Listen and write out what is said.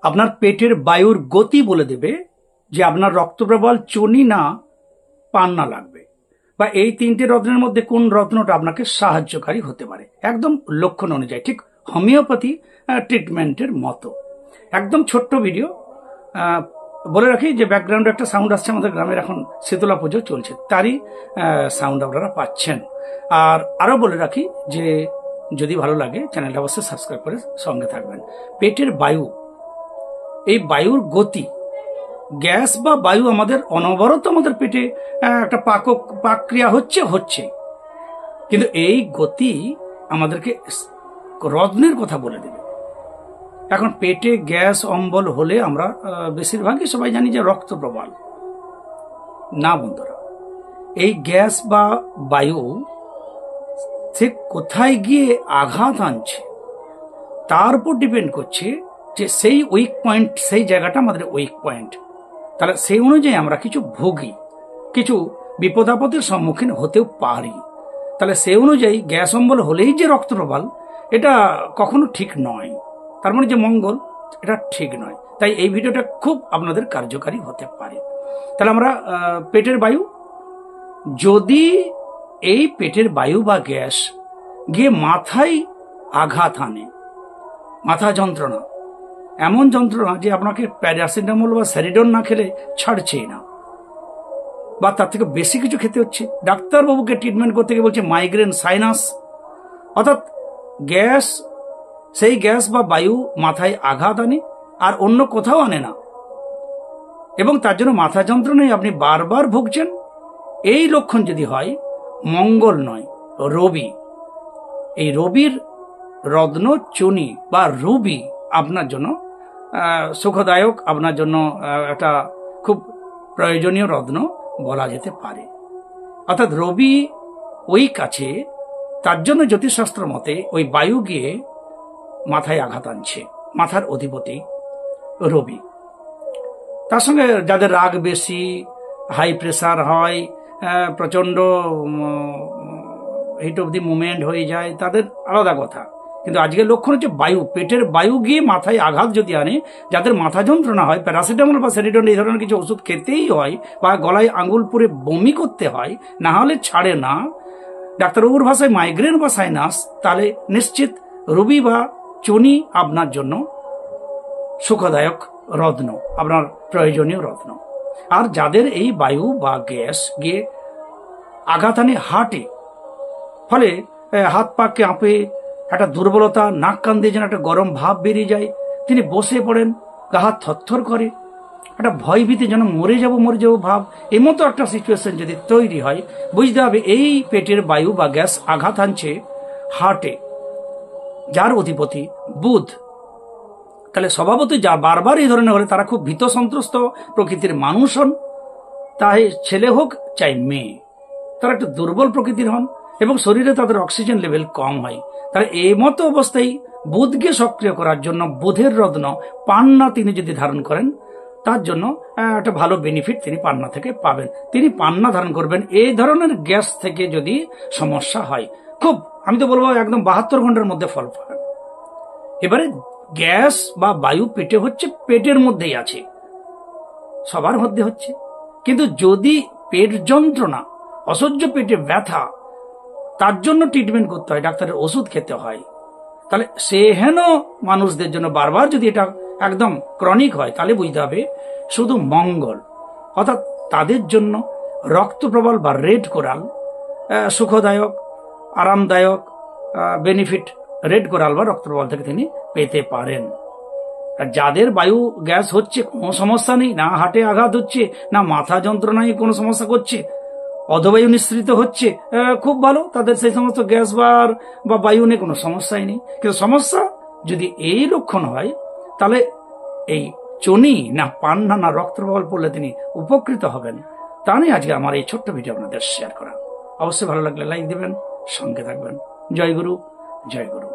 আপনার পেটের বায়ুর গতি বলে দেবে যে আপনার রক্তপ্রবাল চনি না পান্না লাগবে, বা এই তিনটে রত্নের মধ্যে কোন রত্নটা আপনাকে সাহায্যকারী হতে পারে, একদম লক্ষণ অনুযায়ী, ঠিক হোমিওপ্যাথি ট্রিটমেন্টের মতো। একদম ছোট্ট ভিডিও। বলে রাখি যে ব্যাকগ্রাউন্ডে একটা সাউন্ড আসছে, আমাদের গ্রামের এখন শীতলা পুজো চলছে, তারই সাউন্ড আপনারা পাচ্ছেন। আর আরো বলে রাখি যে যদি ভালো লাগে চ্যানেলটা অবশ্যই সাবস্ক্রাইব করে সঙ্গে থাকবেন। পেটের বায়ু, এই বায়ুর গতি, গ্যাস বা বায়ু আমাদের অনবরত আমাদের পেটে একটা পাকক্রিয়া হচ্ছে, কিন্তু এই গতি আমাদেরকে রত্নের কথা বলে দেবে। এখন পেটে গ্যাস অম্বল হলে আমরা বেশিরভাগই সবাই জানি যে রক্ত প্রবাল। না বন্ধুরা, এই গ্যাস বা বায়ু ঠিক কোথায় গিয়ে আঘাত আনছে তার উপর ডিপেন্ড করছে যে সেই উইক পয়েন্ট, সেই জায়গাটা আমাদের উইক পয়েন্ট। তাহলে সেই অনুযায়ী আমরা কিছু ভোগী, কিছু বিপদ আপদের সম্মুখীন হতেও পারি। তাহলে সেই অনুযায়ী গ্যাস অম্বল হলেই যে রক্তপ্রবাল, এটা কখনো ঠিক নয়। তার মানে যে মঙ্গল, এটা ঠিক নয়। তাই এই ভিডিওটা খুব আপনাদের কার্যকারী হতে পারে। তাহলে আমরা পেটের বায়ু, যদি এই পেটের বায়ু বা গ্যাস গিয়ে মাথায় আঘাত আনে, মাথা যন্ত্রণা, এমন যন্ত্রণা যে আপনাকে প্যারাসিটামল বা স্যারিডন না খেলে ছাড়ছেই না, বা তার থেকে বেশি কিছু খেতে হচ্ছে, ডাক্তারবাবুকে ট্রিটমেন্ট করতে গিয়ে বলছে মাইগ্রেন, সাইনাস, অর্থাৎ গ্যাস, সেই গ্যাস বা বায়ু মাথায় আঘাত আনে আর অন্য কোথাও আনে না, এবং তার জন্য মাথা যন্ত্রণায় আপনি বারবার ভুগছেন। এই লক্ষণ যদি হয়, মঙ্গল নয় রবি, এই রবির রত্ন চুনি বা রুবি আপনার জন্য সুখদায়ক, আপনার জন্য একটা খুব প্রয়োজনীয় রত্ন বলা যেতে পারে। অর্থাৎ রবি উইক আছে, তার জন্য জ্যোতিষশাস্ত্র মতে ওই বায়ু গিয়ে মাথায় আঘাত আনছে, মাথার অধিপতি রবি। তার সঙ্গে যাদের রাগ বেশি, হাই প্রেসার হয়, প্রচন্ড হিট অফ দি মুভমেন্ট হয়ে যায়, তাদের আলাদা কথা। কিন্তু আজকের লক্ষণ হচ্ছে বায়ু, পেটের বায়ু গিয়ে মাথায় আঘাত যদি আনে, যাদের মাথা যন্ত্রণা হয়, প্যারাসিটামল বা স্যারিডন এই ধরনের কিছু ওষুধ খেতেই হয়, বা গলায় আঙুল পুরে বমি করতে হয়, না হলে ছাড়ে না, ডাক্তারবাবুর ভাষায় মাইগ্রেন বা সাইনাস, তাহলে নিশ্চিত রবি বা চুনি আপনার জন্য সুখদায়ক রত্ন, আপনার প্রয়োজনীয় রত্ন। আর যাদের এই বায়ু বা গ্যাস গিয়ে আঘাত আনে হার্টে, ফলে হাত পা কাঁপে, একটা দুর্বলতা, নাক কান দিয়ে যেন একটা গরম ভাব বেরিয়ে যায়, তিনি বসে পড়েন, গা হাত থরথর করে, একটা ভয় ভীতি যেন মরে যাব ভাব, এমতো একটা সিচুয়েশন যদি তৈরি হয়, বুঝতে হবে এই পেটের বায়ু বা গ্যাস আঘাত আনছে হার্টে, যার অধিপতি বুধ। তাহলে স্বভাবতই যা বারবার এই ধরনের হলে তারা খুব ভীত সন্ত্রস্ত প্রকৃতির মানুষ হন, তাই ছেলে হোক চাই মেয়ে, তারা একটু দুর্বল প্রকৃতির হন এবং শরীরে তাদের অক্সিজেন লেভেল কম হয়। তাহলে এই মতো অবস্থায় বুধকে সক্রিয় করার জন্য বুধের রত্ন পান্না তিনি যদি ধারণ করেন, তার জন্য একটা ভালো বেনিফিট তিনি পান্না থেকে পাবেন। তিনি পান্না ধারণ করবেন এই ধরনের গ্যাস থেকে যদি সমস্যা হয়, খুব, আমি তো বলবো একদম 72 ঘন্টার মধ্যে ফল পাবেন। এবারে গ্যাস বা বায়ু পেটে হচ্ছে, পেটের মধ্যেই আছে, সবার মধ্যে হচ্ছে, কিন্তু যদি পেট যন্ত্রণা, অসহ্য পেটে ব্যথা, তার জন্য ট্রিটমেন্ট করতে হয়, ডাক্তারের ওষুধ খেতে হয়, তাহলে সেহেন মানুষদের জন্য বারবার যদি এটা একদম ক্রনিক হয়, তাহলে বুঝতে হবে শুধু মঙ্গল, অর্থাৎ তাদের জন্য রক্তপ্রবাল বা রেড কোরাল সুখদায়ক, আরামদায়ক বেনিফিট রেড কোরাল বা রক্তপ্রবাল থেকে তিনি পেতে পারেন। আর যাদের বায়ু গ্যাস হচ্ছে, কোনো সমস্যা নেই, না হার্টে আঘাত হচ্ছে, না মাথা যন্ত্রণায় কোনো সমস্যা করছে, অধবায়ু নিঃসৃত হচ্ছে, খুব ভালো, তাদের সেই সমস্ত গ্যাস বা বায়ু নিয়ে কোনো সমস্যাই নেই। কিন্তু সমস্যা যদি এই লক্ষণ হয়, তাহলে এই চনি না পান্না না রক্তপ্রবাল পড়লে তিনি উপকৃত হবেন। তা নিয়ে আজকে আমার এই ছোট্ট ভিডিও আপনাদের শেয়ার করা। অবশ্যই ভালো লাগলে লাইক দেবেন, সঙ্গে থাকবেন। জয় গুরু, জয় গুরু।